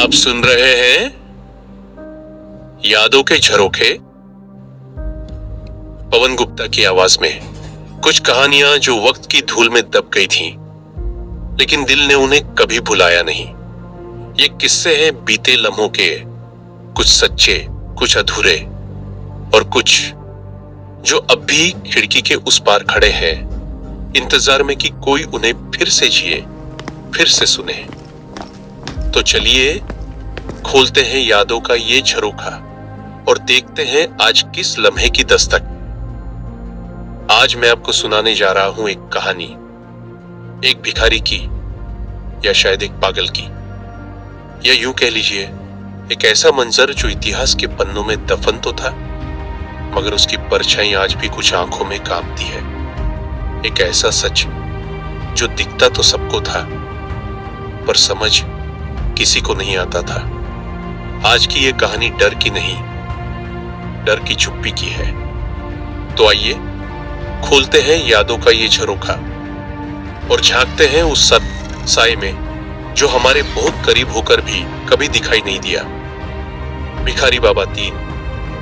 आप सुन रहे हैं यादों के झरोखे, पवन गुप्ता की आवाज में कुछ कहानियां जो वक्त की धूल में दब गई थीं, लेकिन दिल ने उन्हें कभी भुलाया नहीं। ये किस्से हैं बीते लम्हों के, कुछ सच्चे, कुछ अधूरे और कुछ जो अब भी खिड़की के उस पार खड़े हैं, इंतजार में कि कोई उन्हें फिर से जिए, फिर से सुने। तो चलिए खोलते हैं यादों का ये झरोखा और देखते हैं आज किस लम्हे की दस्तक। आज मैं आपको सुनाने जा रहा हूं एक कहानी, एक भिखारी की या शायद एक पागल की, या यूं कह लीजिए एक ऐसा मंजर जो इतिहास के पन्नों में दफन तो था, मगर उसकी परछाई आज भी कुछ आंखों में कांपती है। एक ऐसा सच जो दिखता तो सबको था, पर समझ किसी को नहीं आता था। आज की ये कहानी डर की नहीं, डर की चुप्पी की है। तो आइए खोलते हैं यादों का ये झरोखा और झांकते हैं उस साए में जो हमारे बहुत करीब होकर भी कभी दिखाई नहीं दिया। भिखारी बाबा 3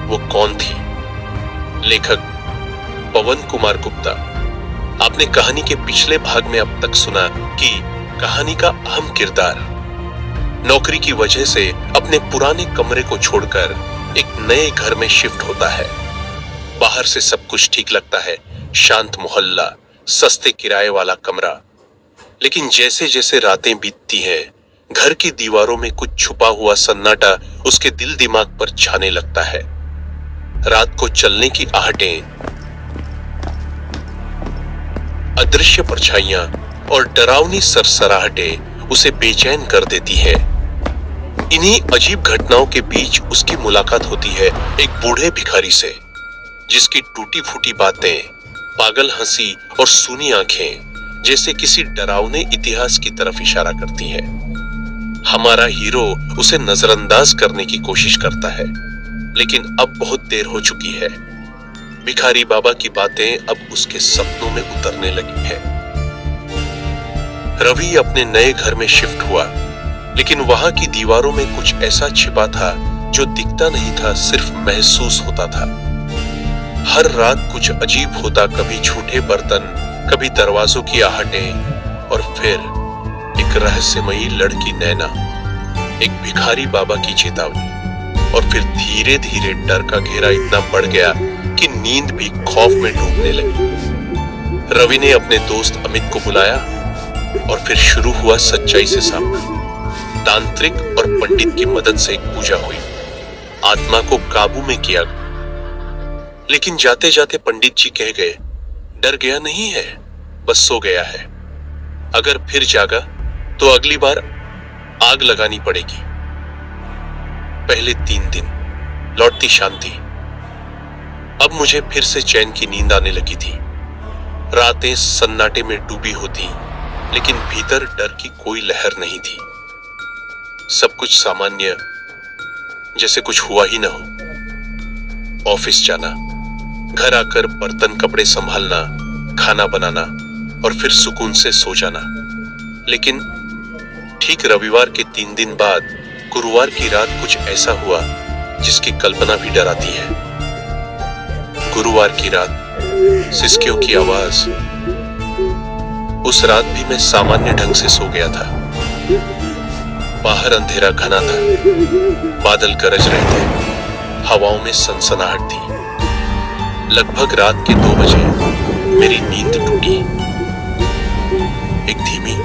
वो कौन थी? लेखक पवन कुमार गुप्ता। आपने कहानी के पिछले भाग में अब तक सुना कि कहानी का अहम किरदार नौकरी की वजह से अपने पुराने कमरे को छोड़कर एक नए घर में शिफ्ट होता है। बाहर से सब कुछ ठीक लगता है, शांत मोहल्ला, सस्ते किराए वाला कमरा। लेकिन जैसे जैसे रातें बीतती हैं, घर की दीवारों में कुछ छुपा हुआ सन्नाटा उसके दिल दिमाग पर छाने लगता है। रात को चलने की आहटें, अदृश्य परछाइयां और डरावनी सरसराहटें उसे बेचैन कर देती है। इन्हीं अजीब घटनाओं के बीच उसकी मुलाकात होती है एक बूढ़े भिखारी से, जिसकी टूटी फूटी बातें, पागल हंसी और सूनी आंखें जैसे किसी डरावने इतिहास की तरफ इशारा करती हैं। हमारा हीरो उसे नजरअंदाज करने की कोशिश करता है, लेकिन अब बहुत देर हो चुकी है। भिखारी बाबा की बातें अब उसके सपनों में उतरने लगी है। रवि अपने नए घर में शिफ्ट हुआ, लेकिन वहां की दीवारों में कुछ ऐसा छिपा था जो दिखता नहीं था, सिर्फ महसूस होता था। हर रात कुछ अजीब होता, कभी झूठे बर्तन, कभी दरवाजों की आहटें और फिर एक रहस्यमयी लड़की नैना, एक भिखारी बाबा की चेतावनी। और फिर धीरे धीरे डर का घेरा इतना बढ़ गया कि नींद भी खौफ में डूबने लगी। रवि ने अपने दोस्त अमित को बुलाया और फिर शुरू हुआ सच्चाई से सामना। तांत्रिक और पंडित की मदद से एक पूजा हुई, आत्मा को काबू में किया। लेकिन जाते जाते पंडित जी कह गए, डर गया नहीं है, बस सो गया है। अगर फिर जागा तो अगली बार आग लगानी पड़ेगी। पहले 3 दिन लौटती शांति। अब मुझे फिर से चैन की नींद आने लगी थी। रातें सन्नाटे में डूबी होती, लेकिन भीतर डर की कोई लहर नहीं थी। सब कुछ सामान्य, जैसे कुछ हुआ ही ना हो। ऑफिस जाना, घर आकर बर्तन कपड़े संभालना, खाना बनाना और फिर सुकून से सो जाना। लेकिन ठीक रविवार के 3 दिन बाद गुरुवार की रात कुछ ऐसा हुआ जिसकी कल्पना भी डराती है। गुरुवार की रात, सिसकियों की आवाज। उस रात भी मैं सामान्य ढंग से सो गया था। बाहर अंधेरा घना था, बादल गरज रहे थे, हवाओं में सनसनाहट थी। लगभग रात के 2 बजे मेरी नींद टूटी। एक धीमी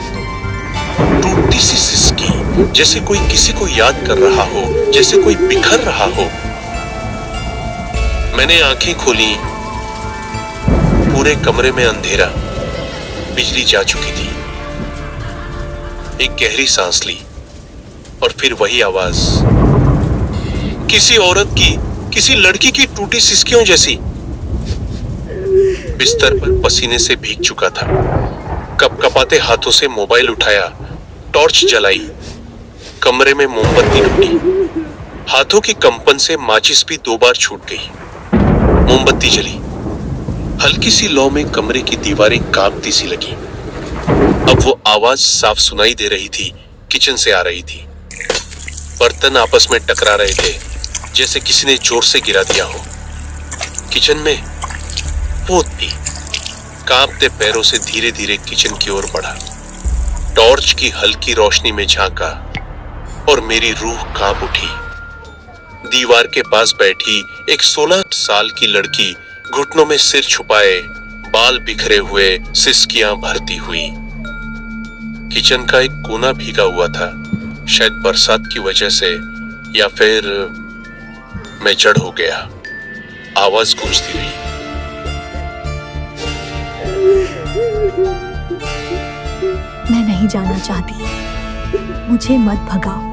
टूटती सी सिसकी, जैसे कोई किसी को याद कर रहा हो, जैसे कोई बिखर रहा हो। मैंने आंखें खोली। पूरे कमरे में अंधेरा, बिजली जा चुकी थी। एक गहरी सांस ली और फिर वही आवाज, किसी औरत की, किसी लड़की की टूटी सिसकियों जैसी। बिस्तर पर पसीने से भीग चुका था। कपकपाते हाथों से मोबाइल उठाया, टॉर्च जलाई। कमरे में मोमबत्ती ढूंढी। हाथों की कंपन से माचिस भी 2 बार छूट गई। मोमबत्ती जली। हल्की सी लौ में कमरे की दीवारें कांपती सी लगी। अब वो आवाज साफ सुनाई दे रही थी, किचन से आ रही थी। बर्तन आपस में टकरा रहे थे, जैसे किसी ने जोर से गिरा दिया हो। किचन में वो थी। कांपते पैरों से धीरे धीरे किचन की ओर बढ़ा, टॉर्च की हल्की रोशनी में झांका और मेरी रूह कांप उठी। दीवार के पास बैठी एक 16 साल की लड़की घुटनों में सिर छुपाए, बाल बिखरे हुए, सिसकियां भरती हुई। किचन का एक कोना भीगा हुआ था, शायद बरसात की वजह से, या फिर मैं जड़ हो गया। आवाज गूंजती रही। मैं नहीं जाना चाहती, मुझे मत भगाओ।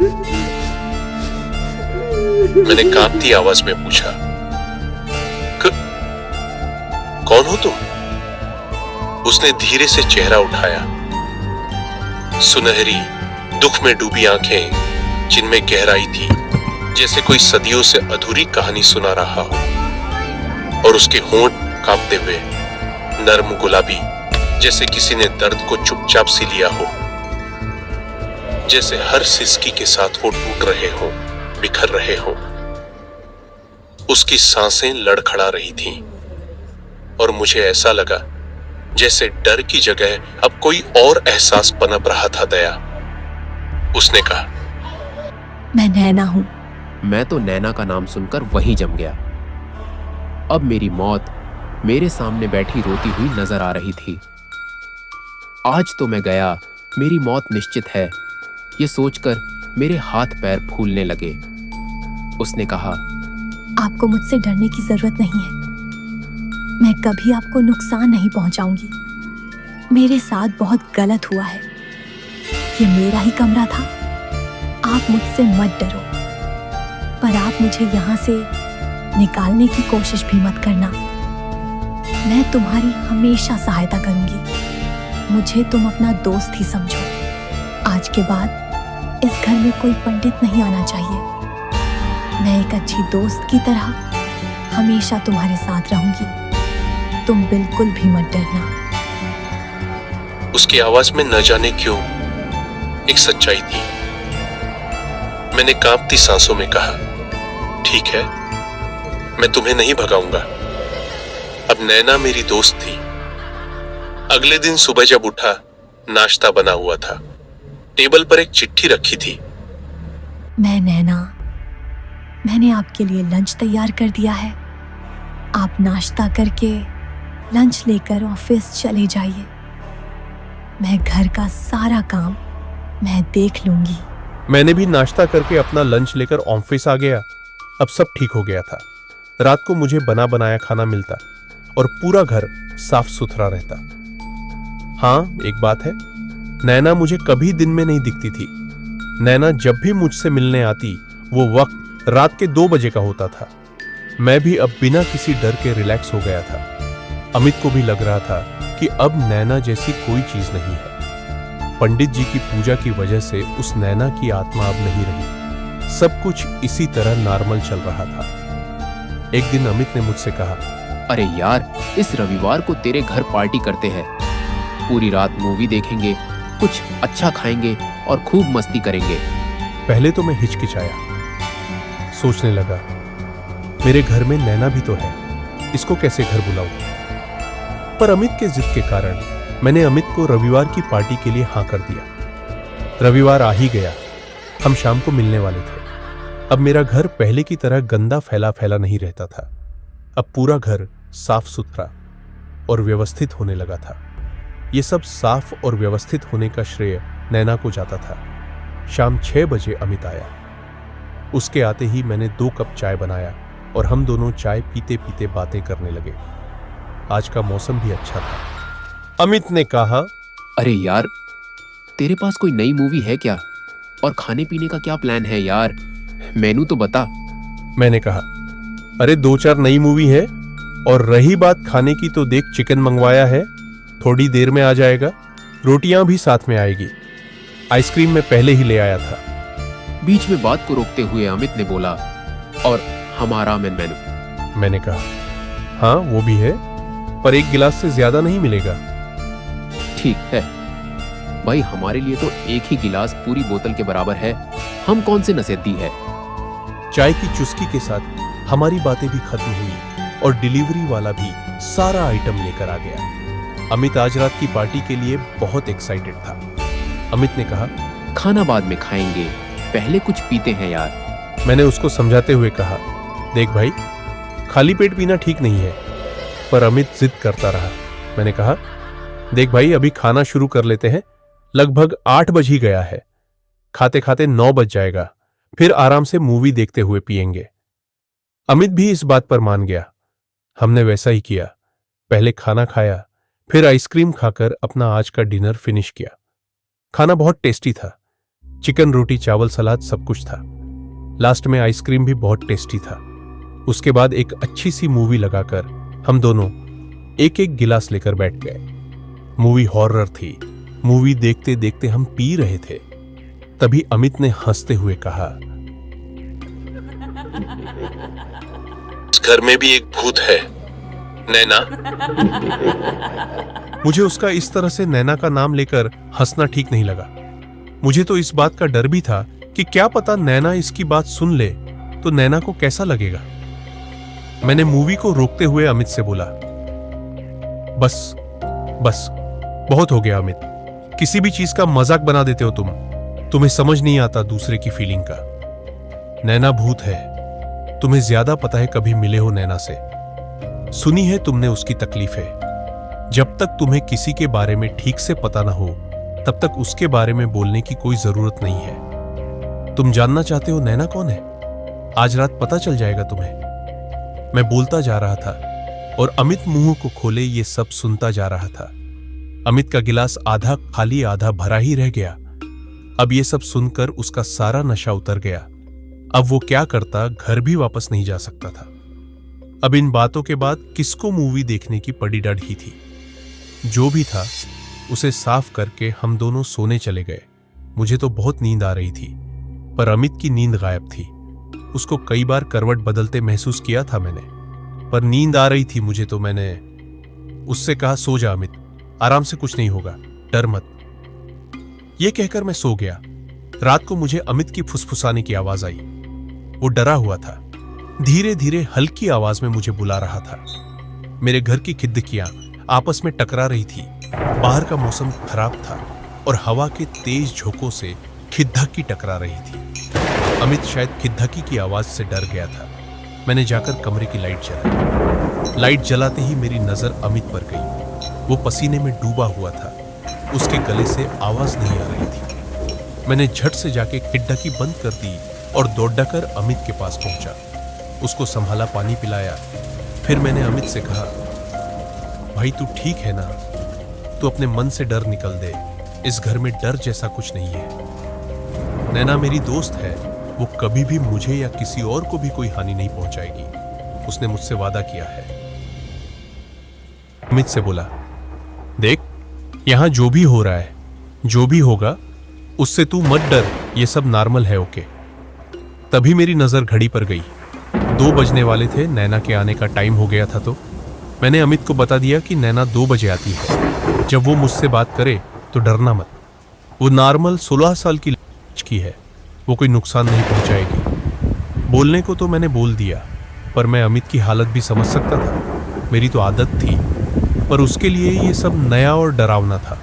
मैंने कांपती आवाज में पूछा, कौन हो तुम? उसने धीरे से चेहरा उठाया। सुनहरी, दुख में डूबी आंखें जिनमें गहराई थी, जैसे कोई सदियों से अधूरी कहानी सुना रहा हो। और उसके होंठ कांपते हुए, नर्म गुलाबी, जैसे किसी ने दर्द को चुपचाप सी लिया हो, जैसे हर सिसकी के साथ वो टूट रहे हो, बिखर रहे हो। उसकी सांसें लड़खड़ा रही थीं और मुझे ऐसा लगा जैसे डर की जगह अब कोई और एहसास पनप रहा था। दया। उसने कहा, मैं नैना हूं। मैं तो नैना का नाम सुनकर वहीं जम गया। अब मेरी मौत मेरे सामने बैठी रोती हुई नजर आ रही थी। आज तो मैं गया, मेरी मौत निश्चित है, ये सोचकर मेरे हाथ पैर फूलने लगे। उसने कहा, आपको मुझसे डरने की जरूरत नहीं है। मैं कभी आपको नुकसान नहीं पहुंचाऊंगी। मेरे साथ बहुत गलत हुआ है। ये मेरा ही कमरा था। आप मुझसे मत डरो, पर आप मुझे यहाँ से निकालने की कोशिश भी मत करना। मैं तुम्हारी हमेशा सहायता करूंगी। मुझे तुम अपना दोस्त ही समझो। आज के बाद इस घर में कोई पंडित नहीं आना चाहिए। मैं एक अच्छी दोस्त की तरह हमेशा तुम्हारे साथ रहूंगी। तुम बिल्कुल भी मत डरना। उसकी आवाज में न जाने क्यों एक सच्चाई थी। मैंने कांपती सांसों में कहा, ठीक है, मैं तुम्हें नहीं भगाऊंगा। अब नैना मेरी दोस्त थी। अगले दिन सुबह जब उठा, नाश्ता बना हुआ था। टेबल पर एक चिट्ठी रखी थी। मैं नैना, मैंने आपके लिए लंच तैयार कर दिया है। आप नाश्ता करके लंच लेकर ऑफिस चले जाइए। मैं घर का सारा काम मैं देख लूंगी। मैंने भी नाश्ता करके अपना लंच लेकर ऑफिस आ गया। अब सब ठीक हो गया था। रात को मुझे बना बनाया खाना मिलता और पूरा घर साफ सुथरा रहता। हाँ, एक बात है, नैना मुझे कभी दिन में नहीं दिखती थी। नैना जब भी मुझसे मिलने आती, वो वक्त रात के 2 बजे का होता था। मैं भी अब बिना किसी डर के रिलैक्स हो गया था। अमित को भी लग रहा था कि अब नैना जैसी कोई चीज नहीं है। पंडित जी की पूजा की वजह से उस नैना की आत्मा अब नहीं रही। सब कुछ इसी तरह नॉर्मल चल रहा था। एक दिन अमित ने मुझसे कहा, अरे यार, इस रविवार को तेरे घर पार्टी करते हैं। पूरी रात मूवी देखेंगे, कुछ अच्छा खाएंगे और खूब मस्ती करेंगे। पहले तो मैं हिचकिचाया, सोचने लगा, मेरे घर में नैना भी तो है, इसको कैसे घर बुलाऊं? पर अमित के जिद के कारण मैंने अमित को रविवार की पार्टी के लिए हाँ कर दिया। रविवार आ ही गया। हम शाम को मिलने वाले थे। अब मेरा घर पहले की तरह गंदा फैला फैला नहीं रहता था। अब पूरा घर साफ सुथरा और व्यवस्थित होने लगा था। ये सब साफ और व्यवस्थित होने का श्रेय नैना को जाता था। शाम 6 बजे अमित आया। उसके आते ही मैंने 2 कप चाय बनाया और हम दोनों चाय पीते पीते बातें करने लगे। आज का मौसम भी अच्छा था। अमित ने कहा, अरे यार, तेरे पास कोई नई मूवी है क्या? और खाने पीने का क्या प्लान है यार? मेनू तो बता। मैंने कहा, अरे 2-4 नई मूवी है, और रही बात खाने की तो देख, चिकन मंगवाया है, थोड़ी देर में आ जाएगा। रोटियां भी साथ में आएगी। आइसक्रीम मैं पहले ही ले आया था। बीच में बात को रोकते हुए अमित ने बोला, और हमारा मेनू। मैंने कहा, हाँ वो भी है, पर 1 गिलास से ज्यादा नहीं मिलेगा। ठीक है भाई, हमारे लिए तो 1 ही गिलास पूरी बोतल के बराबर है। हम कौन से नसीहती है। चाय की चुस्की के साथ हमारी बातें भी खत्म हुई और डिलीवरी वाला भी सारा आइटम लेकर आ गया। अमित आज रात की पार्टी के लिए बहुत एक्साइटेड था। अमित ने कहा, खाना बाद में खाएंगे, पहले कुछ पीते हैं यार। मैंने उसको समझाते हुए कहा, देख भाई, खाली पेट पीना ठीक नहीं है। पर अमित जिद करता रहा। मैंने कहा, देख भाई, अभी खाना शुरू कर लेते हैं, लगभग 8 बज ही गया है, खाते खाते 9 बज जाएगा, फिर आराम से मूवी देखते हुए पिएंगे। अमित भी इस बात पर मान गया। हमने वैसा ही किया। पहले खाना खाया, फिर आइसक्रीम खाकर अपना आज का डिनर फिनिश किया। खाना बहुत टेस्टी था, चिकन, रोटी, चावल, सलाद सब कुछ था। लास्ट में आइसक्रीम भी बहुत टेस्टी था। उसके बाद एक अच्छी सी मूवी लगाकर हम दोनों एक एक गिलास लेकर बैठ गए। मूवी हॉरर थी। मूवी देखते देखते हम पी रहे थे। तभी अमित ने हंसते हुए कहा, इस घर में भी एक भूत है, नैना। मुझे उसका इस तरह से नैना का नाम लेकर हंसना ठीक नहीं लगा। मुझे तो इस बात का डर भी था कि क्या पता नैना इसकी बात सुन ले तो नैना को कैसा लगेगा। मैंने मूवी को रोकते हुए अमित से बोला, बस बस बहुत हो गया अमित, किसी भी चीज का मजाक बना देते हो तुम। तुम्हें समझ नहीं आता दूसरे की फीलिंग का। नैना भूत है, तुम्हें ज्यादा पता है, कभी मिले हो नैना से, सुनी है तुमने उसकी तकलीफें। जब तक तुम्हें किसी के बारे में ठीक से पता ना हो तब तक उसके बारे में बोलने की कोई जरूरत नहीं है। तुम जानना चाहते हो नैना कौन है? आज रात पता चल जाएगा तुम्हें। मैं बोलता जा रहा था और अमित मुंह को खोले ये सब सुनता जा रहा था। अमित का गिलास आधा खाली आधा भरा ही रह गया। अब ये सब सुनकर उसका सारा नशा उतर गया। अब वो क्या करता, घर भी वापस नहीं जा सकता था। अब इन बातों के बाद किसको मूवी देखने की पड़ी डर ही थी। जो भी था उसे साफ करके हम दोनों सोने चले गए। मुझे तो बहुत नींद आ रही थी, पर अमित की नींद गायब थी। उसको कई बार करवट बदलते महसूस किया था मैंने, पर नींद आ रही थी मुझे, तो मैंने उससे कहा, सो जा अमित, आराम से, कुछ नहीं होगा, डर मत। यह कहकर मैं सो गया। रात को मुझे अमित की फुसफुसाने की आवाज आई। वो डरा हुआ था, धीरे धीरे हल्की आवाज में मुझे बुला रहा था। मेरे घर की खिड़कियां आपस में टकरा रही थी। बाहर का मौसम खराब था और हवा के तेज झोंकों से खिदधकी टकरा रही थी। अमित शायद खिदधकी की आवाज से डर गया था। मैंने जाकर कमरे की लाइट जलाई। लाइट जलाते ही मेरी नजर अमित पर गई। वो पसीने में डूबा हुआ था। उसके गले से आवाज नहीं आ रही थी। मैंने झट से जाके खिड़की बंद कर दी और दौड़कर अमित के पास पहुंचा। उसको संभाला, पानी पिलाया। फिर मैंने अमित से कहा, भाई तू ठीक है ना? तू अपने मन से डर निकल दे। इस घर में डर जैसा कुछ नहीं है। नैना मेरी दोस्त है, वो कभी भी मुझे या किसी और को भी कोई हानि नहीं पहुंचाएगी। उसने मुझसे वादा किया है। अमित से बोला, देख, यहां जो भी हो रहा है, जो भी होगा, उससे तू मत डर, ये सब नॉर्मल है, ओके? तभी मेरी नजर घड़ी पर गई। 2 बजने वाले थे, नैना के आने का टाइम हो गया था। तो मैंने अमित को बता दिया कि नैना 2 बजे आती है। जब वो मुझसे बात करे तो डरना मत। वो नॉर्मल 16 साल की लड़की है, वो कोई नुकसान नहीं पहुंचाएगी। बोलने को तो मैंने बोल दिया, पर मैं अमित की हालत भी समझ सकता था। मेरी तो आदत थी, पर उसके लिए ये सब नया और डरावना था।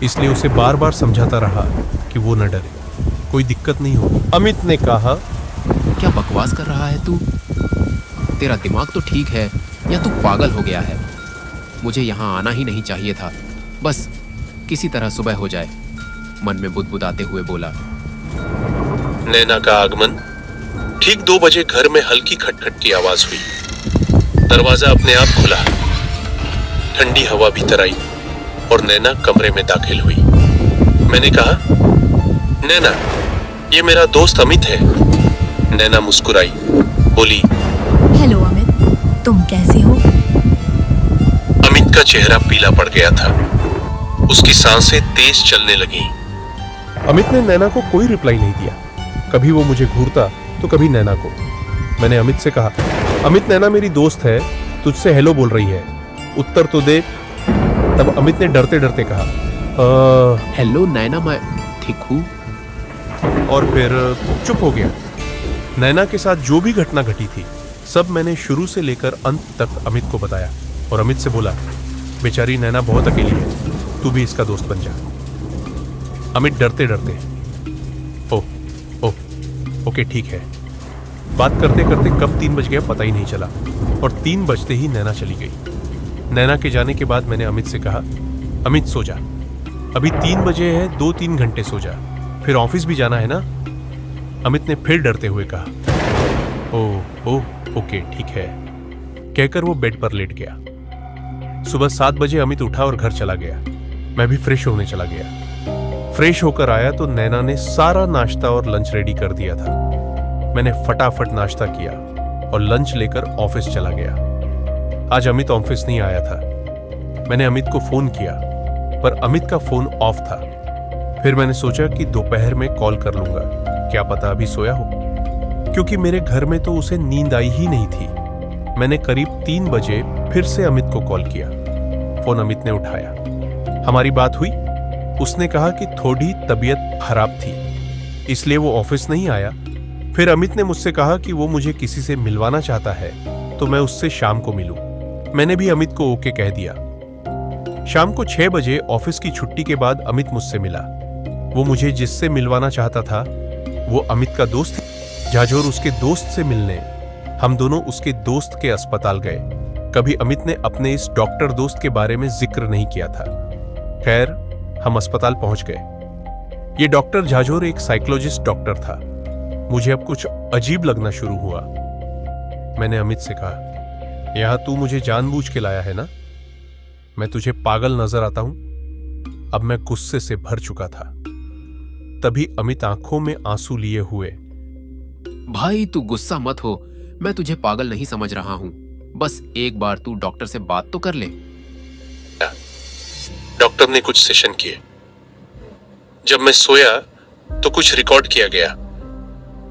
इसलिए उसे बार बार समझाता रहा कि वो न डरे, कोई दिक्कत नहीं होगी। अमित ने कहा, क्या बकवास कर रहा है तू? तेरा दिमाग तो ठीक है या तू पागल हो गया है? मुझे यहाँ आना ही नहीं चाहिए था, बस किसी तरह सुबह हो जाए, मन में बुदबुदाते हुए बोला। नैना का आगमन ठीक 2 बजे घर में हल्की खटखट की आवाज हुई। दरवाजा अपने आप खुला, ठंडी हवा भीतर आई और नैना कमरे में दाखिल हुई। मैंने कहा, नैना, ये मेरा दोस्त अमित है। नैना मुस्कुराई, बोली, हेलो अमित, तुम कैसे हो? अमित का चेहरा पीला पड़ गया था। उसकी सांसें तेज चलने लगीं। अमित ने नैना को कोई रिप्लाई नहीं दिया। कभी वो मुझे घूरता तो कभी नैना को। मैंने अमित से कहा, अमित, नैना मेरी दोस्त है, तुझसे हेलो बोल रही है, उत्तर तो दे। तब अमित ने डरते डरते कहा, हेलो नैना, मैं ठीक हूँ। और फिर चुप हो गया। नैना के साथ जो भी घटना घटी थी सब मैंने शुरू से लेकर अंत तक अमित को बताया और अमित से बोला, बेचारी नैना बहुत अकेली है, तू भी इसका दोस्त बन जा। अमित डरते डरते, ओके ठीक है। बात करते करते कब 3 बज गया पता ही नहीं चला और 3 बजते ही नैना चली गई। नैना के जाने के बाद मैंने अमित से कहा, अमित सो जा, अभी 3 बजे है, 2-3 घंटे सो जा, फिर ऑफिस भी जाना है ना। अमित ने फिर डरते हुए कहा, ओके ठीक है, कहकर वो बेड पर लेट गया। सुबह 7 बजे अमित उठा और घर चला गया। मैं भी फ्रेश होने चला गया। फ्रेश होकर आया तो नैना ने सारा नाश्ता और लंच रेडी कर दिया था। मैंने फटाफट नाश्ता किया और लंच लेकर ऑफिस चला गया। आज अमित ऑफिस नहीं आया था। मैंने अमित को फोन किया पर अमित का फोन ऑफ था। फिर मैंने सोचा कि दोपहर में कॉल कर लूंगा, क्या पता अभी सोया हो, क्योंकि मेरे घर में तो उसे नींद आई ही नहीं थी। मैंने करीब 3 बजे फिर से अमित को कॉल किया। फोन अमित ने उठाया। हमारी बात हुई। उसने कहा कि थोड़ी तबीयत खराब थी इसलिए वो ऑफिस नहीं आया। फिर अमित ने मुझसे कहा कि वो मुझे किसी से मिलवाना चाहता है तो मैं उससे शाम को मिलूं। मैंने भी अमित को ओके कह दिया। शाम को 6 बजे ऑफिस की छुट्टी के बाद अमित मुझसे मिला। वो मुझे जिससे मिलवाना चाहता था वो अमित का दोस्त झाझोर उसके दोस्त से मिलने हम दोनों उसके दोस्त के अस्पताल गए। कभी अमित ने अपने इस डॉक्टर दोस्त के बारे में जिक्र नहीं किया था। खैर, हम अस्पताल पहुंच गए। ये डॉक्टर झाझोर एक साइकोलॉजिस्ट डॉक्टर था। मुझे अब कुछ अजीब लगना शुरू हुआ। मैंने अमित से कहा, यहां तू मुझे जानबूझ के लाया है ना? मैं तुझे पागल नजर आता हूं? अब मैं गुस्से से भर चुका था। तभी अमित आंखों में आंसू लिए हुए, भाई तू गुस्सा मत हो, मैं तुझे पागल नहीं समझ रहा हूं, बस एक बार तू डॉक्टर से बात तो कर ले। डॉक्टर ने कुछ सेशन किए। जब मैं सोया तो कुछ रिकॉर्ड किया गया।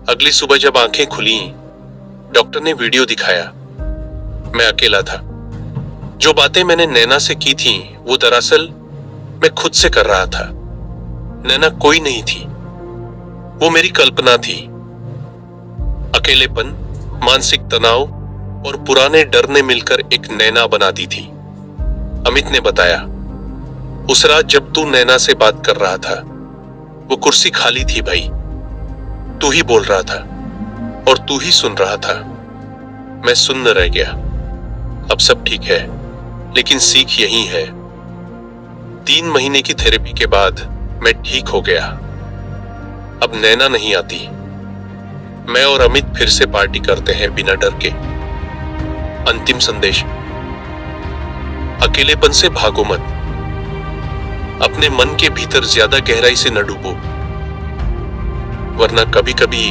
अगली सुबह जब आंखें खुली डॉक्टर ने वीडियो दिखाया। मैं अकेला था। जो बातें मैंने नैना से की थी वो दरअसल मैं खुद से कर रहा था। नैना कोई नहीं थी, वो मेरी कल्पना थी। अकेलेपन, मानसिक तनाव और पुराने डर ने मिलकर एक नैना बना दी थी। अमित ने बताया, उस रात जब तू नैना से बात कर रहा था वो कुर्सी खाली थी भाई। तू ही बोल रहा था और तू ही सुन रहा था। मैं सुन्न रह गया। अब सब ठीक है, लेकिन सीख यही है। 3 महीने की थेरेपी के बाद मैं ठीक हो गया। अब नैना नहीं आती। मैं और अमित फिर से पार्टी करते हैं बिना डर के। अंतिम संदेश, अकेलेपन से भागो मत। अपने मन के भीतर ज्यादा गहराई से न डूबो, वरना कभी कभी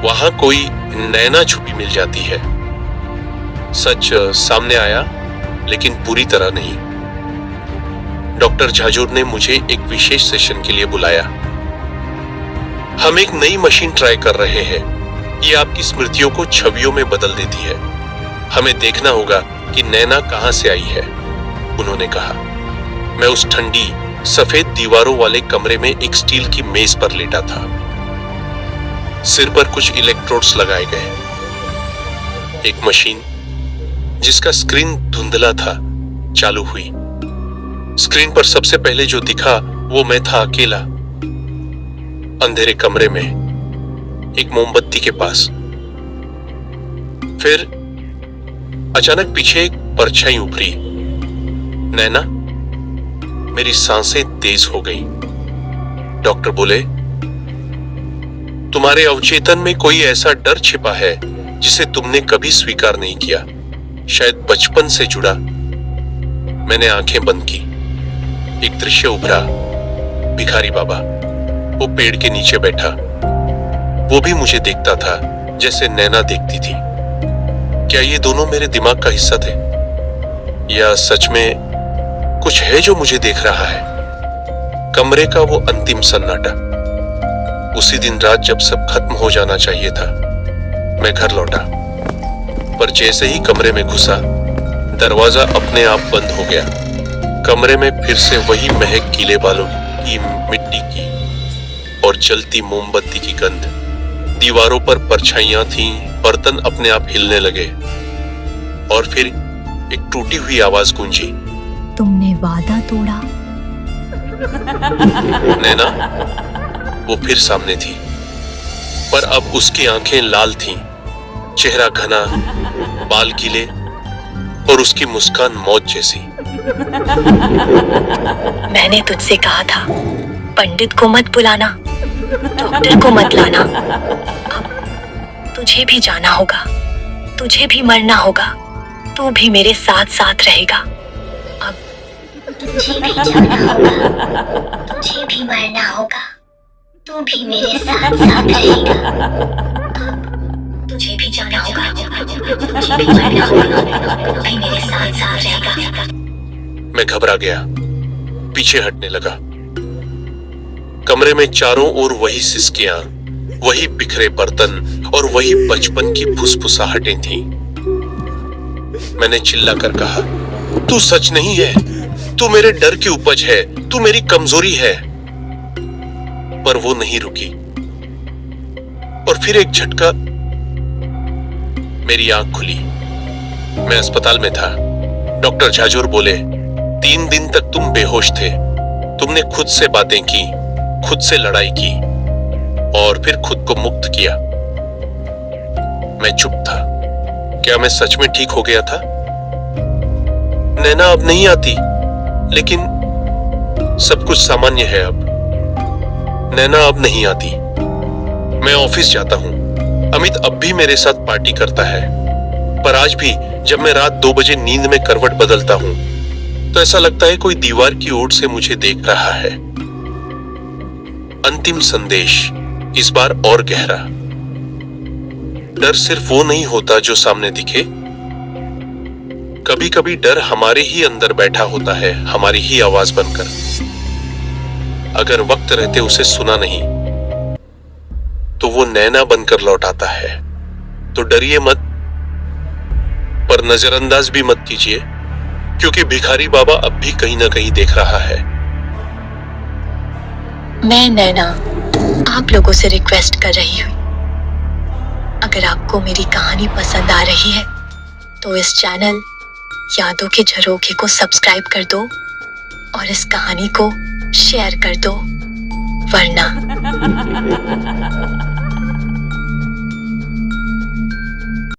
वहां कोई नैना छुपी मिल जाती है। सच सामने आया लेकिन पूरी तरह नहीं। डॉक्टर झाझोर ने मुझे एक विशेष सेशन के लिए बुलाया। हम एक नई मशीन ट्राई कर रहे हैं। ये आपकी स्मृतियों को छवियों में बदल देती है। हमें देखना होगा कि नैना कहां से आई है, उन्होंने कहा। मैं उस ठंडी सफेद दीवारों वाले कमरे में एक स्टील की मेज पर लेटा था। सिर पर कुछ इलेक्ट्रोड्स लगाए गए। एक मशीन जिसका स्क्रीन धुंधला था चालू हुई। स्क्रीन पर सबसे पहले जो दिखा वो मैं था, अकेला, अंधेरे कमरे में, एक मोमबत्ती के पास। फिर अचानक पीछे एक परछाई उभरी। नैना। मेरी सांसें तेज हो गई। डॉक्टर बोले, तुम्हारे अवचेतन में कोई ऐसा डर छिपा है जिसे तुमने कभी स्वीकार नहीं किया, शायद बचपन से जुड़ा। मैंने आंखें बंद की। एक दृश्य उभरा। भिखारी बाबा, वो पेड़ के नीचे बैठा। वो भी मुझे देखता था जैसे नैना देखती थी। क्या ये दोनों मेरे दिमाग का हिस्सा थे, या सच में कुछ है जो मुझे देख रहा है? कमरे का वो अंतिम सन्नाटा। उसी दिन रात जब सब खत्म हो जाना चाहिए था, मैं घर लौटा, पर जैसे ही कमरे में घुसा दरवाजा अपने आप बंद हो गया। कमरे में फिर से वही महक गीले बालों की, मिट्टी की और जलती मोमबत्ती की गंध। दीवारों पर परछाइयां थीं, बर्तन अपने आप हिलने लगे और फिर एक टूटी हुई आवाज गूंजी, तुमने वादा तोड़ा। नैना वो फिर सामने थी, पर अब उसकी आंखें लाल थीं, चेहरा घना, बाल गीले और उसकी मुस्कान मौत जैसी। मैंने तुझसे कहा था पंडित को मत बुलाना, डॉक्टर को मत लाना। अब तुझे भी जाना होगा, तुझे भी मरना होगा, तू भी मेरे साथ साथ रहेगा। अब तुझे भी जाना होगा, तुझे भी मरना होगा, तू भी मेरे साथ साथ रहेगा। अब तुझे भी जाना होगा, तुझे भी मरना होगा, तू भी मेरे साथ साथ रहेगा। मैं घबरा गया, पीछे हटने लगा। कमरे में चारों ओर वही सिसकियां, वही बिखरे बर्तन और वही बचपन की फुसफुसाहटें थीं। मैंने चिल्ला कर कहा, तू सच नहीं है, तू मेरे डर की उपज है, तू मेरी कमजोरी है। पर वो नहीं रुकी और फिर एक झटका, मेरी आंख खुली। मैं अस्पताल में था। डॉक्टर झाजूर बोले, 3 दिन तक तुम बेहोश थे। तुमने खुद से बातें की, खुद से लड़ाई की और फिर खुद को मुक्त किया। मैं चुप था। क्या मैं सच में ठीक हो गया था? नैना अब नहीं आती, लेकिन सब कुछ सामान्य है अब। नैना अब नहीं आती। मैं ऑफिस जाता हूं। अमित अब भी मेरे साथ पार्टी करता है, पर आज भी जब मैं रात 2 बजे नींद में करवट बदलता हूं तो ऐसा लगता है कोई दीवार की ओर से मुझे देख रहा है। अंतिम संदेश, इस बार और गहरा। डर सिर्फ वो नहीं होता जो सामने दिखे। कभी कभी डर हमारे ही अंदर बैठा होता है, हमारी ही आवाज बनकर। अगर वक्त रहते उसे सुना नहीं तो वो नैना बनकर लौट आता है। तो डरिए मत, पर नजरअंदाज भी मत कीजिए, क्योंकि भिखारी बाबा अब भी कहीं ना कहीं देख रहा है। मैं नैना आप लोगों से रिक्वेस्ट कर रही हूँ, अगर आपको मेरी कहानी पसंद आ रही है तो इस चैनल यादों के झरोखे को सब्सक्राइब कर दो और इस कहानी को शेयर कर दो, वरना